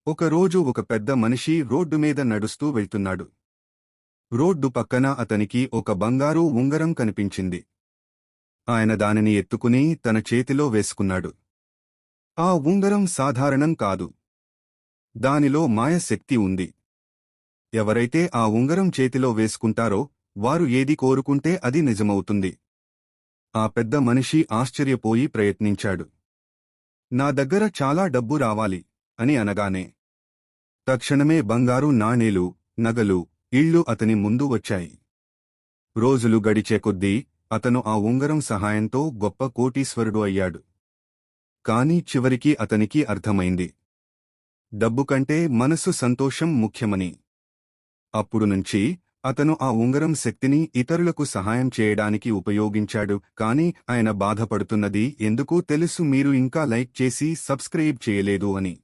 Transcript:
ఒకరోజు ఒక పెద్ద మనిషి రోడ్డు మీద నడుస్తూ వెళ్తున్నాడు. రోడ్డు పక్కన అతనికి ఒక బంగారు ఉంగరం కనిపించింది. ఆయన దానిని ఎత్తుకుని తన చేతిలో వేసుకున్నాడు. ఆ ఉంగరం సాధారణం కాదు. దానిలో మాయశక్తి ఉంది. ఎవరైతే ఆ ఉంగరం చేతిలో వేసుకుంటారో వారు ఏది కోరుకుంటే అది నిజమవుతుంది. ఆ పెద్ద మనిషి ఆశ్చర్యపోయి ప్రయత్నించాడు. నా దగ్గర చాలా డబ్బు రావాలి అని అనగానే తక్షణమే బంగారు నాణేలు, నగలు, ఇళ్ళు అతని ముందు వచ్చాయి. రోజులు గడిచే కొద్దీ అతను ఆ ఉంగరం సహాయంతో గొప్ప కోటీశ్వరుడు అయ్యాడు. కాని చివరికి అతనికి అర్థమైంది, డబ్బు కంటే మనసు సంతోషం ముఖ్యమని. అప్పుడు నుంచి అతను ఆ ఉంగరం శక్తిని ఇతరులకు సహాయం చేయడానికి ఉపయోగించాడు. కాని ఆయన బాధపడుతున్నది ఎందుకు తెలుసు? మీరు ఇంకా లైక్ చేసి సబ్స్క్రైబ్ చేయలేదు అని.